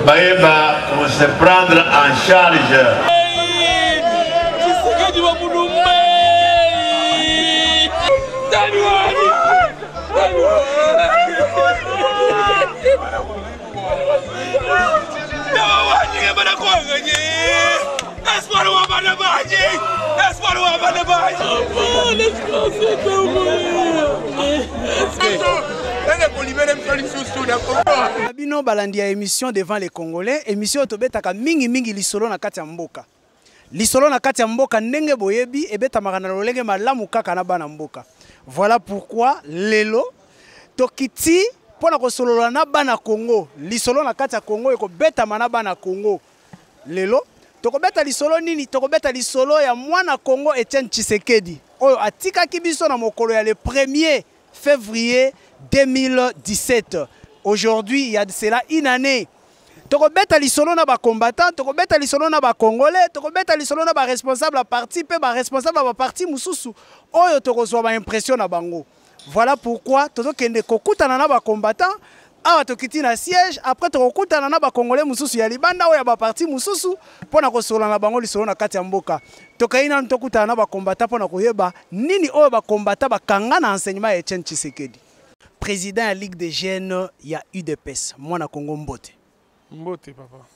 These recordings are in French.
Baeba, on se prendre en charge. Bino balandi émission devant les Congolais, émission tobetaka mingi mingi lisolo na kati ya mboka. Lisolo na kati ya mboka ndenge boyebi ebeta makana lolenge malamu kaka na bana mboka. Voilà pourquoi lelo tokiti pona ko solola na bana Congo. Lisolo na kati ya Congo eko beta mana bana Congo. Lelo tokobeta lisolo nini? Tokobeta lisolo ya mwana Congo Etienne Tshisekedi. Oyo atikaki biso na mokolo ya le 1er février 2017. Aujourd'hui, il y a de cela une année. Tokobeta lisolo na ba combattant, tokobeta lisolo na ba congolais, tokobeta lisolo na ba responsable à parti pe ba responsable à parti mususu. Oyo tokozwa ba impression na bango. Voilà pourquoi tozokende kokutana na ba combattant, awa tokiti na siège, après tokokutana na ba congolais mususu ya libanda oyo ba parti mususu pona kosola na bango lisolo na kati ya mboka. Tokaina ntokutana na ba combattant pona koyeba nini oyo ba combattant ba kanga na enseignement ya Etienne Tshisekedi. Président de la Ligue des Jeunes, il y a UDPS. Moi, na Congo Mbote. Mbote, papa.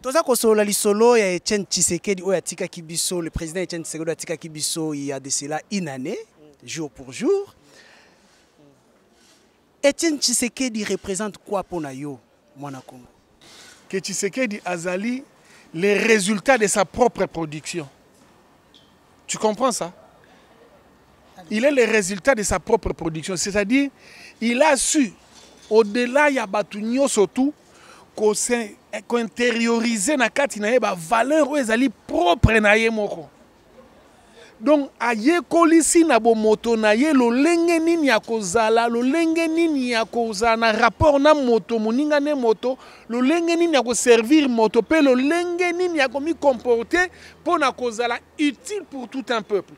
Toza kosola lisolo ya Etienne Tshisekedi oya tika kibiso, le président Etienne Tshisekedi tika kibiso il y a de cela une année, jour pour jour. Etienne Tshisekedi représente quoi pour Nayo, moi na Congo? Que Tshisekedi azali les résultats de sa propre production. Tu comprends ça? Il est le résultat de sa propre production. C'est-à-dire, il a su, au-delà, il y a Batunyo surtout, qu'on intériorise na kati na yeba valeur ou ezali propre na ye moko. Donc, aye kolisi na bo moto na ye lo lenge nini ya kozala, lo lenge nini ya kozala na rapport na moto, moninga ne moto, lo lenge nini ya ko servir moto, pe lo lenge nini ya ko mi comporter pour na kozala utile pour tout un peuple.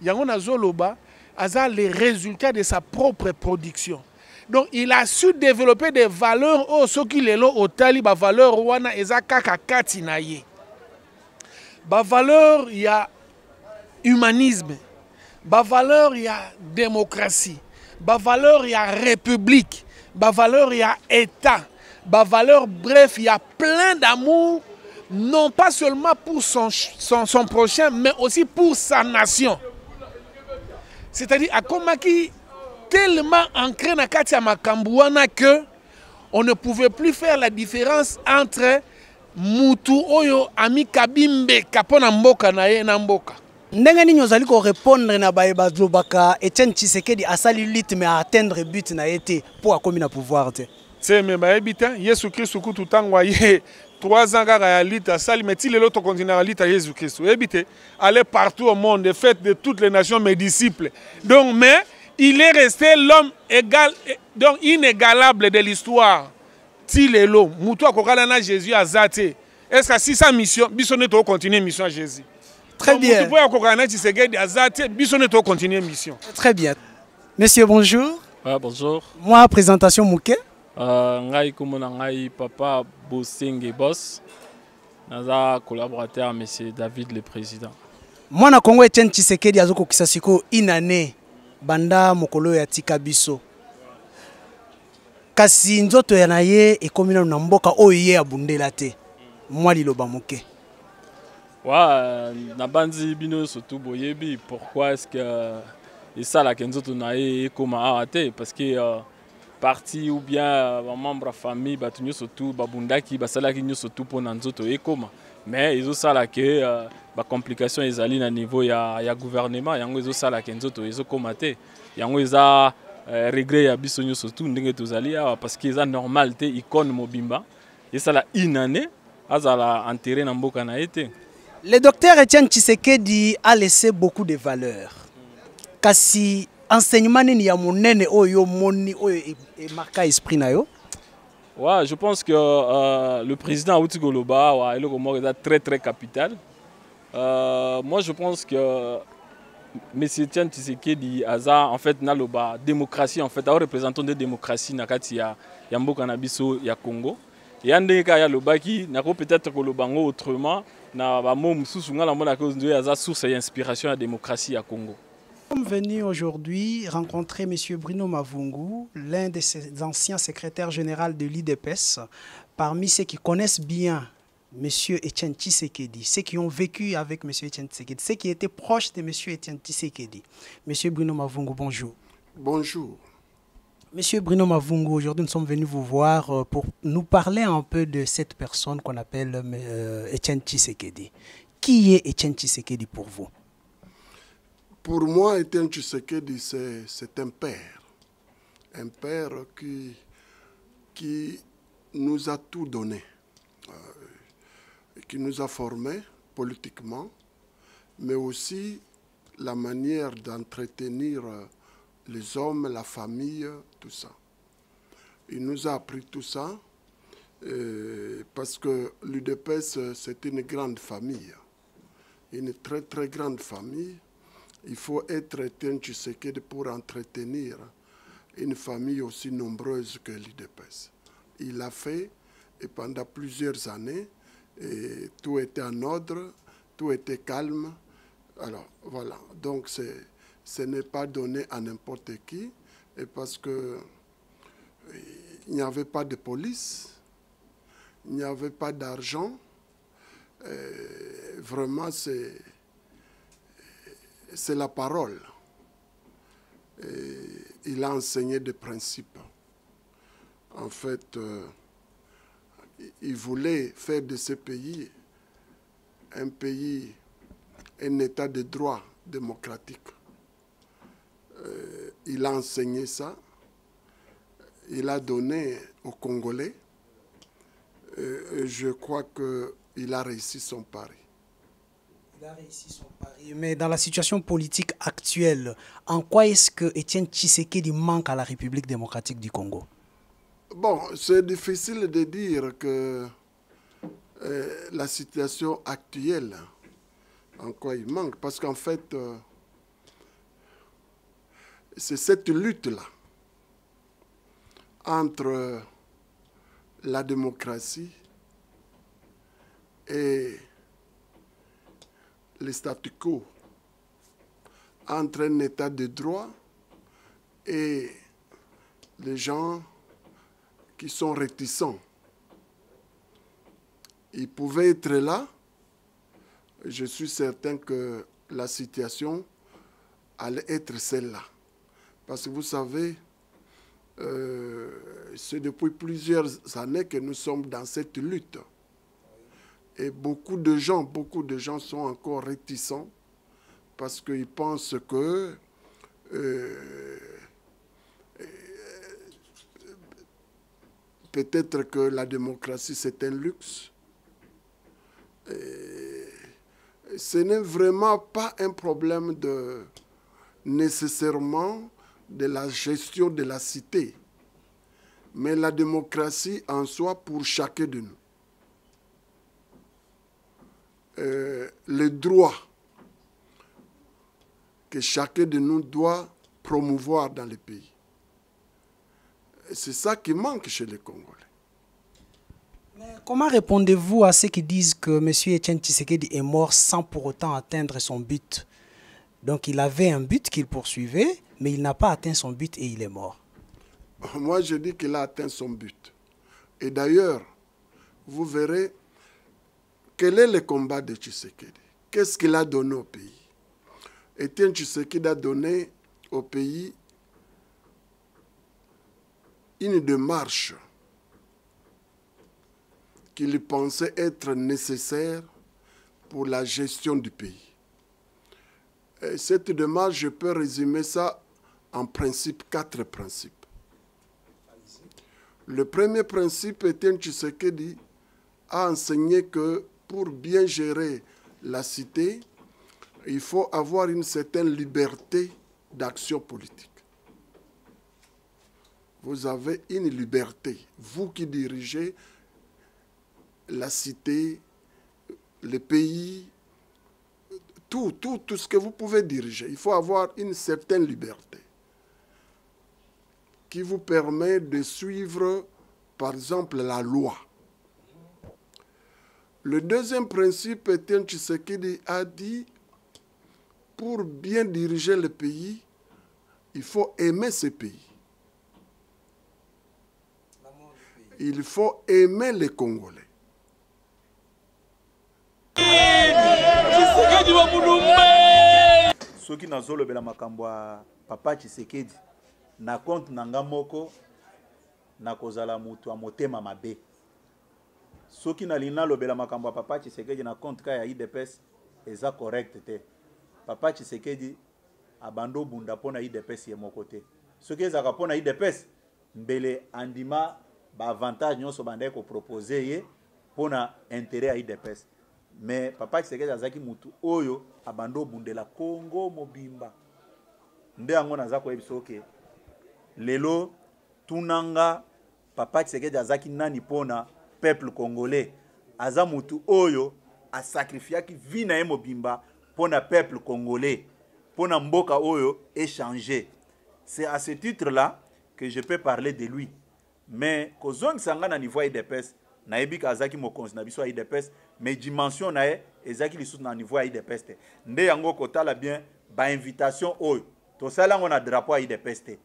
Yango Nazoloba a les résultats de sa propre production. Donc il a su développer des valeurs oh ce qu'il est là au tali ba valeur wana eza kaka kati na ye. Ba valeur il y a humanisme. Ba valeur il y a démocratie. Ba valeur il y a république. Ba valeur il y a état. Ba valeur bref il y a plein d'amour non pas seulement pour son prochain mais aussi pour sa nation. C'est-à-dire à Komaki tellement ancré dans Katia Makambouana que on ne pouvait plus faire la différence entre Mutu Oyo Ami Kabimbe Kapona Mboka na Mboka. Ndenge nini ozali ko répondre na baeba zlobaka Etienne Tshisekedi asali lutte mais à atteindre but na été pour akomi na pouvoir te. C'est mais baebita Yesu Christ ku tutangwa ye 3 ans à lutte à sali mais il est l'autre continent à lutte à Jésus Christ. Éviter aller partout au monde, fait de toutes les nations mes disciples. Donc mais il est resté l'homme égal donc inégalable de l'histoire. S'il est l'homme, mutu akokala na Jésus azate. Est-ce que si sa mission, bisonne to continuer mission à Jésus. Très bien. Mutu akokala na Tshisekedi azate, bisonne to continuer mission. Très bien. Monsieur bonjour. Ah, bonjour. Moi présentation Mouké. Ngai komona ngai papa Bosenge Boss. Naza collaborateur monsieur David le président. Moi na Congo Etienne Tshisekedi azoko kisasiko une année banda mokolo ya tika biso. Kasi nzoto ya na ye ekomina na mboka oyo ye abundela te. Moi liloba moke. Wa na banzi bino surtout boyebi pourquoi est-ce que et ça la kenzoto na ye koma arate parce que parti ou bien membre de famille batunyo surtout babundaki basalaki nyo surtout pour nzoto ekoma mais ils ont ça là que ba complication ezali na niveau ya gouvernement yango ils ont ça là que nzoto ils ont komaté yango eza regret ya biso nyo surtout ndenge tozali parce que eza normalité icône mobimba et ça là une année azala enterré na mboka na été. Le docteur Etienne Tshisekedi a laissé beaucoup de valeurs. Kasi enseignement ni ya monene oyo moni oyo e marqué esprit na yo. Ouais, je pense que le président Outi Goloba est très très capital. Moi je pense que M. Etienne Tshisekedi a en fait la démocratie en fait, un représentant de démocratie nakati ya mboka na biso ya Congo. Yande kaya lobaki nako peut-être que lobango autrement na ba mom susu ngala mona ko ndoya za source d'inspiration à la démocratie à Congo. Nous sommes venus aujourd'hui rencontrer M. Bruno Mavungu, l'un de ses anciens secrétaires généraux de l'IDPS, parmi ceux qui connaissent bien M. Etienne Tshisekedi, ceux qui ont vécu avec M. Etienne Tshisekedi, ceux qui étaient proches de M. Etienne Tshisekedi. M. Bruno Mavungu, bonjour. Bonjour. Monsieur Bruno Mavungu, aujourd'hui nous sommes venus vous voir pour nous parler un peu de cette personne qu'on appelle Etienne Tshisekedi. Qui est Etienne Tshisekedi pour vous? Pour moi, Etienne Tshisekedi, c'est un père. Un père qui nous a tout donné, qui nous a formés politiquement, mais aussi la manière d'entretenir les hommes, la famille, tout ça. Il nous a appris tout ça parce que l'UDPS, c'est une grande famille, une très très grande famille. Il faut être Etienne Tshisekedi pour entretenir une famille aussi nombreuse que l'UDPS. Il l'a fait et pendant plusieurs années, et tout était en ordre, tout était calme. Alors voilà, donc ce n'est pas donné à n'importe qui, et parce que il n'y avait pas de police, il n'y avait pas d'argent. Vraiment, c'est la parole. Il a enseigné des principes. En fait, il voulait faire de ce pays un état de droit démocratique. Il a enseigné ça, il a donné aux Congolais, et je crois qu'il a réussi son pari. Il a réussi son pari. Mais dans la situation politique actuelle, en quoi est-ce que Etienne Tshisekedi manque à la République démocratique du Congo? Bon, c'est difficile de dire que la situation actuelle, en quoi il manque, parce qu'en fait, c'est cette lutte-là entre la démocratie et le statu quo, entre un état de droit et les gens qui sont réticents. Ils pouvaient être là. Je suis certain que la situation allait être celle-là. Parce que vous savez, c'est depuis plusieurs années que nous sommes dans cette lutte. Et beaucoup de gens sont encore réticents parce qu'ils pensent que peut-être que la démocratie c'est un luxe. Ce n'est vraiment pas un problème nécessairement de la gestion de la cité, mais la démocratie en soi pour chacun de nous. Le droit que chacun de nous doit promouvoir dans le pays. C'est ça qui manque chez les Congolais. Mais comment répondez-vous à ceux qui disent que M. Etienne Tshisekedi est mort sans pour autant atteindre son but? Donc il avait un but qu'il poursuivait, mais il n'a pas atteint son but et il est mort. Moi, je dis qu'il a atteint son but. Et d'ailleurs, vous verrez quel est le combat de Tshisekedi. Qu'est-ce qu'il a donné au pays? Etienne Tshisekedi a donné au pays une démarche qu'il pensait être nécessaire pour la gestion du pays. Et cette démarche, je peux résumer ça en principe, 4 principes. Le premier principe, Etienne Tshisekedi a enseigné que pour bien gérer la cité, il faut avoir une certaine liberté d'action politique. Vous avez une liberté, vous qui dirigez la cité, le pays, tout ce que vous pouvez diriger. Il faut avoir une certaine liberté qui vous permet de suivre, par exemple, la loi. Le deuxième principe, Étienne Tshisekedi a dit, pour bien diriger le pays, il faut aimer ce pays. Il faut aimer les Congolais. Soki nazolobela makambo ya papa Tshisekedi na compte nanga moko na kozala mutu a motema mabe. Soki nalina lobela makambo ya papa Tshisekedi na compte ka ya IDPS eza correct te. Papa Tshisekedi abando bunda pona IDPS ye moko te. Soki ezaka pona IDPS mbele andima ba avantage nyonso bandai ko proposer ye pona intérêt ya IDPS. Mais papa Tshisekedi azaki mutu oyo abando bundela Congo mobimba. Nde yango naza ko yebiso ke lelo tunanga papa Tshisekedi azaki nani pona peuple congolais. Aza mutu oyo a sacrifiaki vie na ye mobimba pona peuple congolais. Pona mboka oyo échanger. C'est à ce titre-là que je peux parler de lui. Mais kozong sanga na niveau IDPS na yebi kazaki mokonzi na biso IDPS mais dimension na ye ezaki lisusu na niveau IDPS te. Nde yango kotala bien ba invitation oyo to salango na drapeau IDPS te.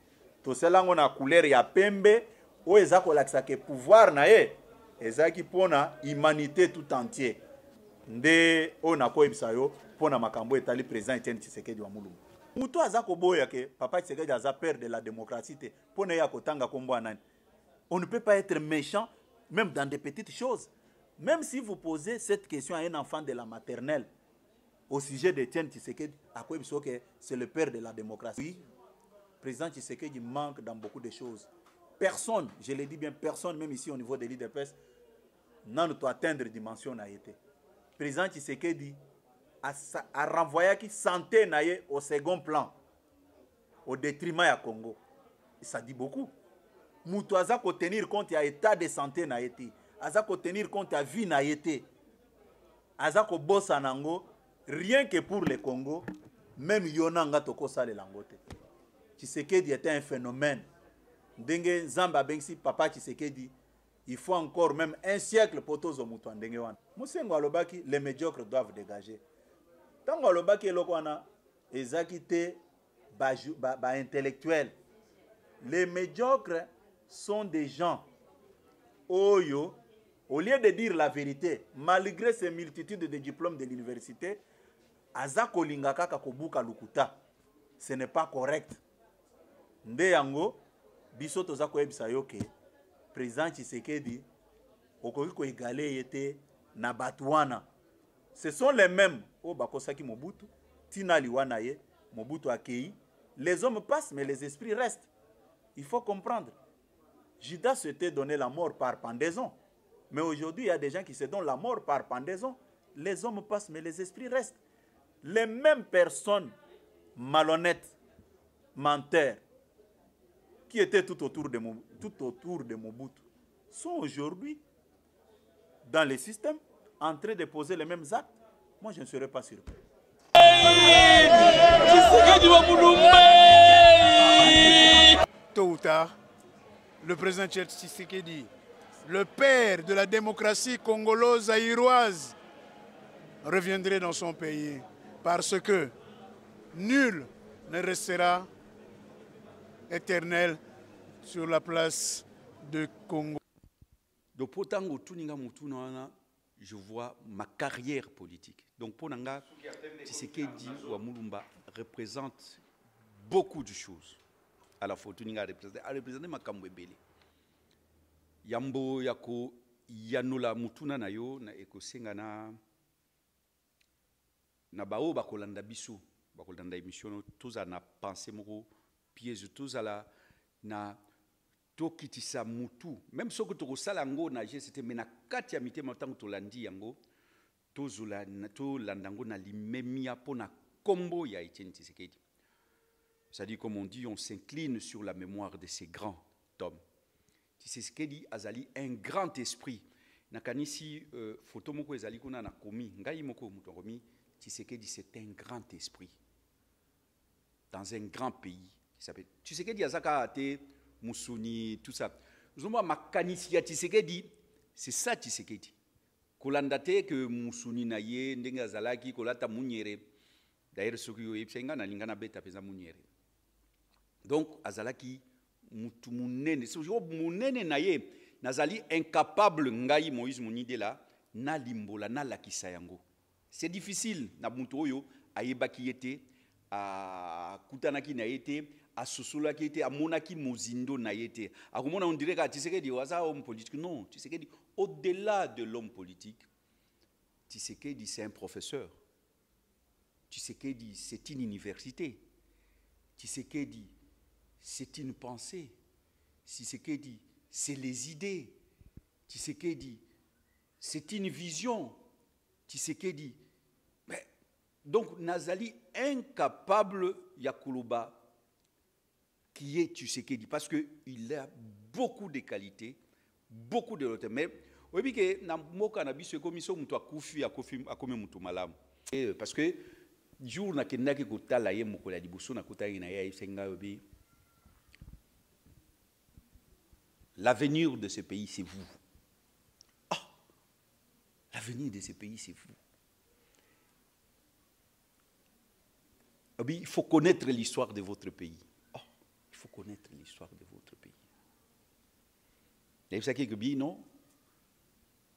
To salango na couleur ya pembe o ezako lakisa ke pouvoir na ye ezaki pona humanité tout entier. Nde o na koyebisa yo pona makambo etali président Etienne Tshisekedi wa Mulumba. Muto azako boya ke papa Tshisekedi aza père de la démocratie te pona ya kotanga kombo nani. On ne peut pas être méchant, même dans des petites choses. Même si vous posez cette question à un enfant de la maternelle, au sujet d'Etienne Tshisekedi, à quoi que c'est le père de la démocratie. Oui, le président Tshisekedi manque dans beaucoup de choses. Personne, je le dis bien, personne, même ici au niveau de l'IDPS, n'a pu atteindre dimension na été. Le président Tshisekedi a renvoyé qui santé naïe au second plan, au détriment du Congo. Et ça dit beaucoup. Moutou aza ko tenir compte ya état de santé na été, aza ko tenir compte ya vie na été, aza ko bossa nango rien que pour le Congo, même yonanga toko sale langote. Tshisekedi était un phénomène. Ndenge Zamba Bengsi papa Tshisekedi, il faut encore même un siècle pour tous au moutou ndenge wana. Musengo alobaki les médiocres doivent dégager. Tango alobaki eloko wana ezaki te ba intellectuel. Les médiocres sont des gens oyo, au lieu de dire la vérité, malgré ces multitudes de diplômes de l'université, azako lingaka kakobuka lukuta. Ce n'est pas correct. Nde yango biso tozako yebisa yoke président Tshisekedi okoki ko égaler yete na batwana. Ce sont les mêmes o bakosaki Mobutu, tina liwana ye, Mobutu akei. Les hommes passent mais les esprits restent. Il faut comprendre. Judas s'était donné la mort par pendaison. Mais aujourd'hui, il y a des gens qui se donnent la mort par pendaison. Les hommes passent, mais les esprits restent. Les mêmes personnes malhonnêtes, menteurs, qui étaient tout autour de Mobutu, sont aujourd'hui dans le système, en train de poser les mêmes actes. Moi, je ne serais pas surpris. Tôt ou tard, le président Tshisekedi, le père de la démocratie congolaise zaïroise, reviendrait dans son pays parce que nul ne restera éternel sur la place de Congo. Donc, pour tango tuninga mutunana, je vois ma carrière politique. Donc, pour Nanga, Tshisekedi ou Mulumba représente beaucoup de choses. À la fois, tuninga représente ma kambwebele. Yambo yako yanula mutuna na yo na ekosenga na bao bakolanda biso bakolanda émission toza na pensée moko piège toza la na tokitisa mutu même soko tokosala ngo na GCT mais na kati ya mitema tango tolandi yango tozola na tolanda ngo na limemia pona kombo ya Etienne Tshisekedi. C'est-à-dire, comme on dit, on s'incline sur la mémoire de ces grands hommes. Tshisekedi azali un grand esprit. Nakanisi photo moko ezali kuna na komi ngai moko muto komi Tshisekedi c'est un grand esprit dans un grand pays qui s'appelle Tshisekedi azaka ate musuni tout ça. Zuma makanisi ya Tshisekedi c'est ça Tshisekedi. kolanda te que musuni na ye ndenge azalaki kolata munyere. D'ailleurs soki yo yebsenga na lingana beta peza munyere. Donc azalaki mutu munene, so jo munene na ye nazali incapable ngai Moïse Monidela na limbola na lakisa yango. C'est difficile na mutu oyo ayebaki yete a kutanaki na yete a sosolaki yete a monaki mozindo na yete. A komona on dirait que Tshisekedi waza homme politique. Non, Tshisekedi au-delà de l'homme politique, Tshisekedi c'est un professeur. Tshisekedi c'est une université. Tshisekedi c'est une pensée. Tshisekedi c'est les idées. Tshisekedi c'est une vision. Tshisekedi. Mais, donc, Nazali incapable Yakuluba qui est Tshisekedi parce qu'il a beaucoup de qualités, beaucoup de l'autre. Mais, oui, que na moka na biso komiso mutu akufi akome mutu malamu. Parce que jour na kendaki kotala ye mokola liboso na kotaki na ye senga obi. L'avenir de ce pays c'est vous. L'avenir de ce pays, c'est vous. Il faut connaître l'histoire de votre pays. Oh, il faut connaître l'histoire de votre pays. Et vous savez que non,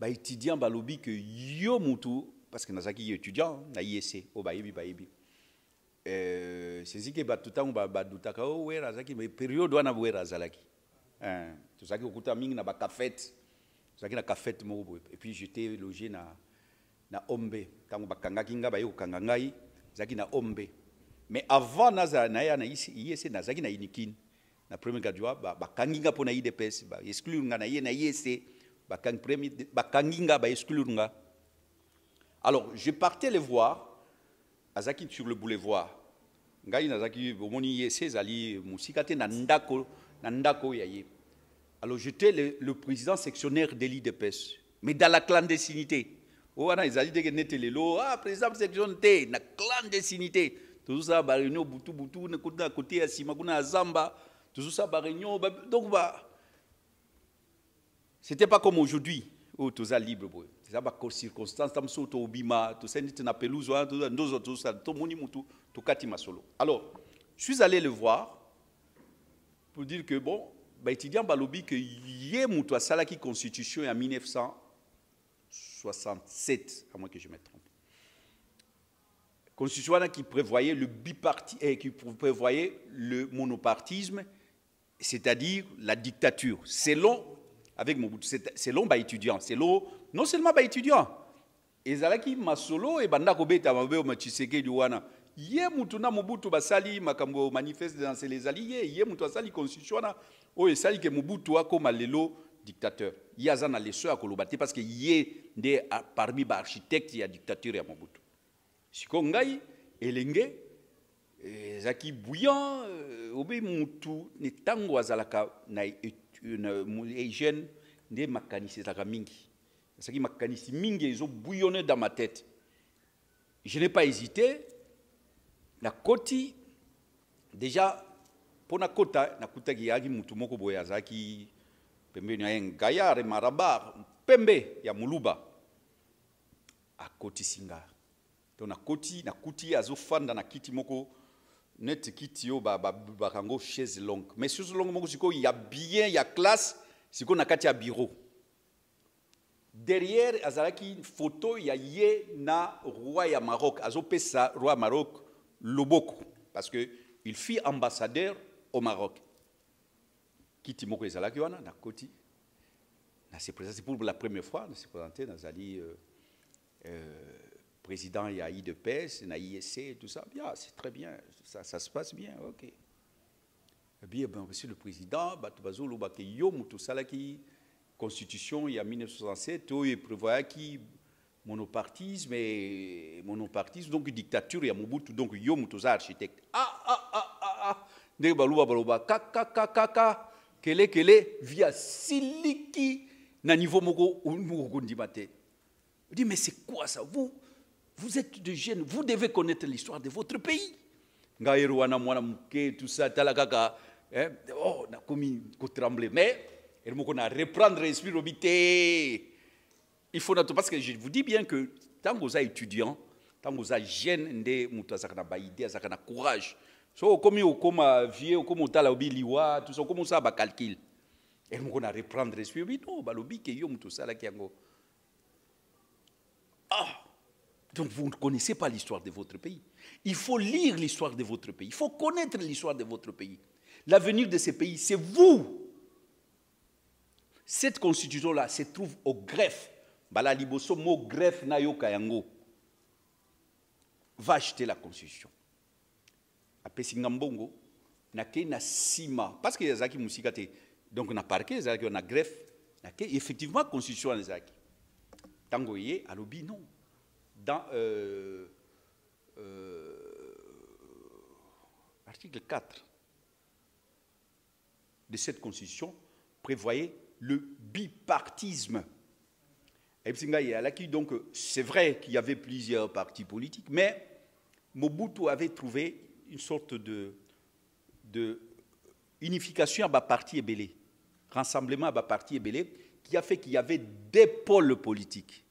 bah étudiant bah lobby que yo mutu parce que nazaki étudiant na IEC au baïbi. C'est ce que bah tout temps bah dutaka oh ouais nazaki mais période wana ouais razalaki. Tout ça qui okuta mingi na ba cafette. Et puis j'étais logé na Ombe. Tant que bakangaki nga ba yo kangangai, zaki na Ombe. Mais avant naza na ya na IEC na zaki na Inikin. Na premier graduat bakangi nga pona IDPS ba exclure nga na IEC bakangi premier bakangi nga ba exclure nga. Alors je partais les voir azaki sur le boulevard. Ngai nazaki bomoni IEC zali musikate na ndako ya ye. Alors j'étais le président sectionnaire de l'IDPS, mais dans la clandestinité. Oh, ils allaient dire que les lots, président sectionnaire, la clandestinité. Tout ça, réunion, boutou, à côté à Simakuna, à Zamba, tout ça, réunion. Donc, c'était pas comme aujourd'hui, où tout ça libre. C'est ça, par circonstance, tam soto obima, tout ça, na pelouse, tout ça, tout moni mutu, tout katima solo. Alors, je suis allé le voir pour dire que bon. Bah, étudiant balobi que yé moutou salaki constitution en 1967, à moins que je me trompe. Constitution qui prévoyait le biparti et qui prévoyait le monopartisme, c'est-à-dire la dictature. Selon avec Mobutu, selon bah étudiant, selon non seulement bah étudiant. Et zalaki masolo et banda kobeta mabe o machiseke diwana. Yé moutou na Mobutu basali makambo manifeste dans les alliés, yé moutou sali constitution na oh, et ça dit que Mobutu a comme lelo dictateur. Il y a un leçon à Kolobati parce que y a parmi les architectes il y a dictature à Mobutu. Si Kongai Elenge Zaki Bouillant Obe Mutu ne tango azalaka na une jeune ne makanisi zaka mingi. Zaki makanisi mingi ils ont bouillonné dans ma tête. Je n'ai pas hésité. La Koti déjà pour na kota na kuta ki mutu moko boya zaki pembe na ngayare marabar pembe ya muluba a koti singa to na kuti azofanda na kiti moko net kiti yo ba kango chaise longue mais chaise longue moko siko il y a bien il y a classe siko na kati ya bureau derrière azalaki photo ya ye na roi ya Maroc azopesa roi Maroc loboko parce que il fit ambassadeur au Maroc. Kiti moko ezalaki wana na koti. Na se présenté pour la première fois, na se présenté na zali président ya IDPS, na IEC tout ça. Bien, c'est très bien, ça se passe bien. OK. Eh bien, monsieur le président, batu bazolo ba ke yo mutu salaki constitution il y a 1967, il prévoyait qui monopartisme donc dictature ya Mobutu donc yo mutu za architecte. Ne baluba kaka kele via siliki na niveau moko ndimate. Dit mais c'est quoi ça vous êtes de jeunes, vous devez connaître l'histoire de votre pays. Ngaïro wana mwana muke tout ça talakaka oh na komi ko trembler mais elle moko na reprendre esprit robité. Il faut noter, parce que je vous dis bien que tant que vous êtes étudiant, tant que vous êtes jeune, vous avez idée, vous avez courage. So, comme vous êtes vieux, comme vous êtes liwa, tout ça, comme ça, vous calcul. Et nous allons reprendre l'esprit. Non, balobi que yo tout ça là qui ango. Ah, donc vous ne connaissez pas l'histoire de votre pays. Il faut lire l'histoire de votre pays. Il faut connaître l'histoire de votre pays. L'avenir de ce pays, c'est vous. Cette constitution-là se trouve au greffe. Bala liboso mo greffe na yo kayango. Va acheter la constitution. Apesi ngambongo na ke na sima parce que yazaki musikate donc na parquet yazaki na greffe na ke effectivement constitution yazaki. Tango yé alobi non. Dans article 4 de cette constitution prévoyait le bipartisme. Donc, c'est vrai qu'il y avait plusieurs partis politiques, mais Mobutu avait trouvé une sorte de unification à bas parti ébélé, rassemblement à bas parti ébélé, qui a fait qu'il y avait des pôles politiques.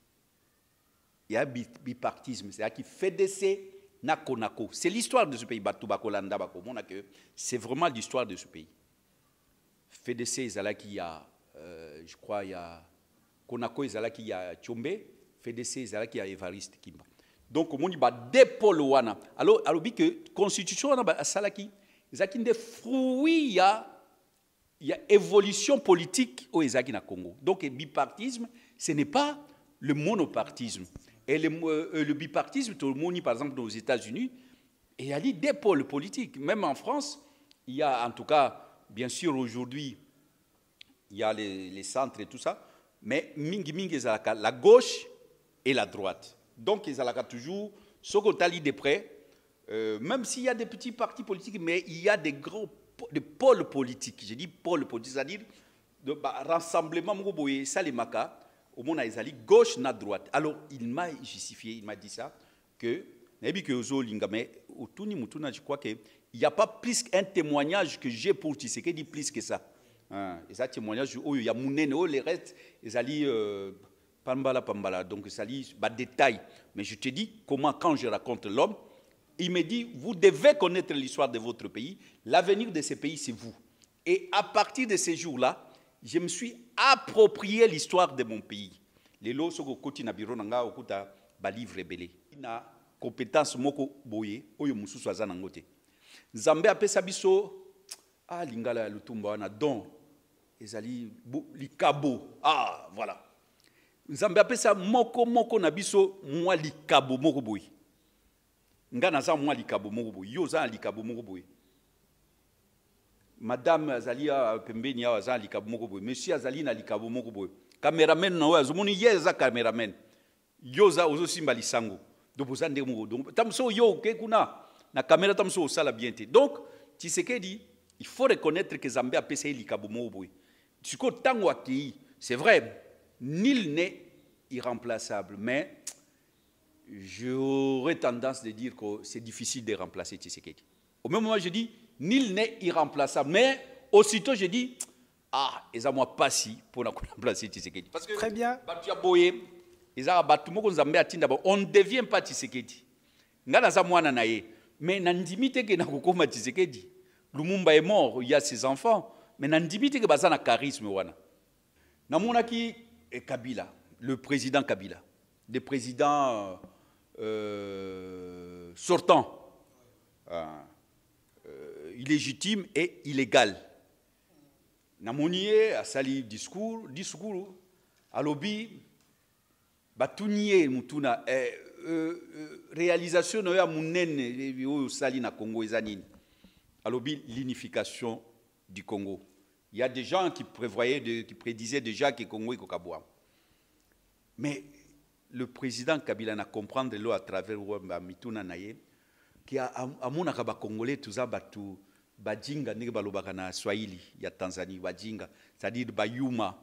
Il y a un bipartisme, c'est-à-dire qu'il fait décès Nako. C'est l'histoire de ce pays, c'est vraiment l'histoire de ce pays. FDC, il y a, je crois, il y a Konako, il y a Tchombe, FDC, il y a Evariste Kimba. Donc, on dit des pôles. Alors, que la constitution, il y a des fruits, il y a évolution politique au Congo. Donc, le bipartisme, ce n'est pas le monopartisme. Et le bipartisme, tout le monde, par exemple, aux États-Unis, il y a des pôles politiques. Même en France, il y a en tout cas. Bien sûr, aujourd'hui, il y a les centres et tout ça, mais mingi la gauche et la droite. Donc, ils ont toujours, ce qu'on a de près, même s'il y a des petits partis politiques, mais il y a des grands pôles politiques. Je dis pôles politiques, c'est-à-dire rassemblement, ça les maka, au monde ils allaient gauche na droite. Alors, il m'a justifié, il m'a dit ça, que, je crois que il n'y a pas plus qu'un témoignage que j'ai pour Tshisekedi, plus que ça. Et ça, témoignage, il y a Mounene, les restes, ils allaient pambala. Donc, ça lit des détails. Mais je te dis comment, quand je raconte l'homme, il me dit, vous devez connaître l'histoire de votre pays. L'avenir de ce pays, c'est vous. Et à partir de ces jours-là, je me suis approprié l'histoire de mon pays. Les lots, ce que je na bureau nanga okuta ba livre belé. Na compétence moko boye, oyo mususu azana ngote. Nzambe apesa biso lingala lutumba wana don ezali likabo voilà. Nzambe apesa moko na biso mwa likabo moko boy. Ngana za mwa likabo moko boy. Yo za likabo moko boy. Madame Azalia pembeni ya za likabo moko boy. Monsieur Azali na likabo moko boy. Cameraman na wa zomoni yeza cameraman. Yo za ozo simba lisango. Doboza ndenge moko. Donc tamso yo ke kuna na caméra tamso au sala bien. Donc Tshisekedi, il faut reconnaître que Zambé a payé likabo moko boy. Tiko tango aki, c'est vrai, nul n'est irremplaçable, mais j'aurais tendance de dire que c'est difficile de remplacer Tshisekedi. Au même moment, je dis, nul n'est irremplaçable, mais aussitôt, je dis, ils ont moi pas si pour remplacer Tshisekedi. Parce que, très bien. On ne devient pas Tshisekedi. Mais Nandimite que na Tshisekedi. Lumumba est mort, il y a ses enfants, mais Nandimite que bazana charisme wana. Namonaki Kabila, le président Kabila, des présidents sortants, illégitimes et illégaux. Namonié a sali discours, à lobby, batunier mutuna réalisation no ya munene yo sali na Congo ezanini. À lobby l'unification du Congo. Il y a des gens qui prédisaient déjà que le Congo est Kokabouam. Mais le président Kabila n'a compris à travers Mituna Naye qu'il y a un monde Congolais, tout ça, Bajinga, Nebalobakana, Swahili, il y a Tanzanie, Bajinga, c'est-à-dire Bayuma,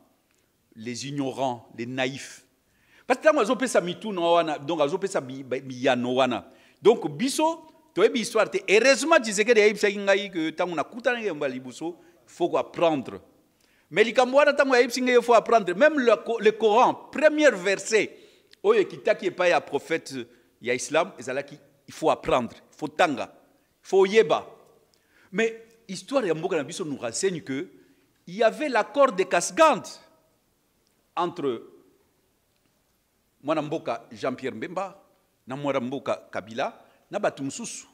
les ignorants, les naïfs. Parce que là, ils ont fait Mituna, donc ils ont fait Miyanowana. Donc, Bisso, tu as une histoire. Heureusement, tu sais que tu as que il faut apprendre. Mais il faut apprendre. Même le Coran, premier verset, qui est pas un prophète, il y a islam, il faut apprendre, il faut tanga, il faut yeba. Mais l'histoire de Mboka Nabiso nous renseigne qu'il y avait l'accord de Kasgand entre Mboka Jean-Pierre Mbemba, Mboka Kabila, na Batumsusu.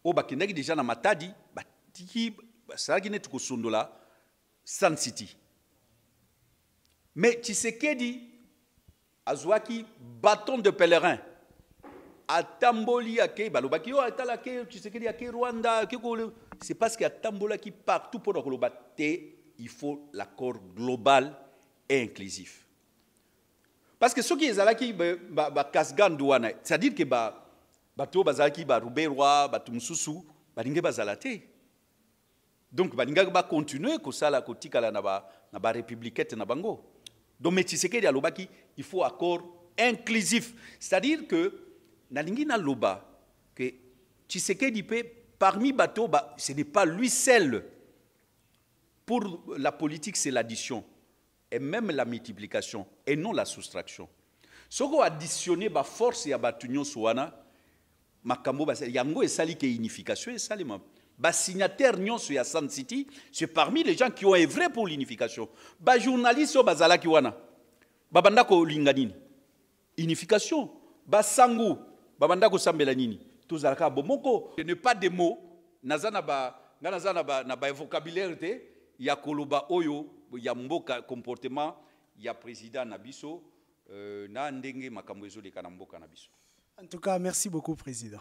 Au Bakindaki déjà na Matadi, Batiki, Saragine Tukusondola, Sun City. Mais Tshisekedi, Azwaki, bâton de pèlerin. À Tamboli, à Balobaki, Tshisekedi, à Rwanda, c'est parce qu'il y a Tambola qui partout pour le battre, il faut l'accord global et inclusif. Parce que ce qui est là, c'est-à-dire que bato bazalaki ba Ruberwa, Batumsusu, balinge bazalate. Donc balinga ba continuer ko sala ko tikala na ba républicaine na bango. Donc mais Tshisekedi alobaki, il faut accord inclusif. C'est-à-dire que nalingi na loba que Tshisekedi peut parmi bato ce n'est pas lui seul. Pour la politique c'est l'addition et même la multiplication et non la soustraction. Ce qu'on additionné ba force ya batunyo soana makambo yango esali ke unification esali ba signataire nyonso ya Sun City, c'est parmi les gens qui ont œuvré pour l'unification. Ba journaliste au bazala ki wana babanda ko linga nini unification, ba sangu babanda ko sambela nini tozalaka bomoko. Ce n'est pas des mots nazana na ba vocabulaire te ya koloba oyo ya mboka comportement ya président Nabiso na ndenge makambo ezoleka na mboka Nabiso. En tout cas, merci beaucoup, Président.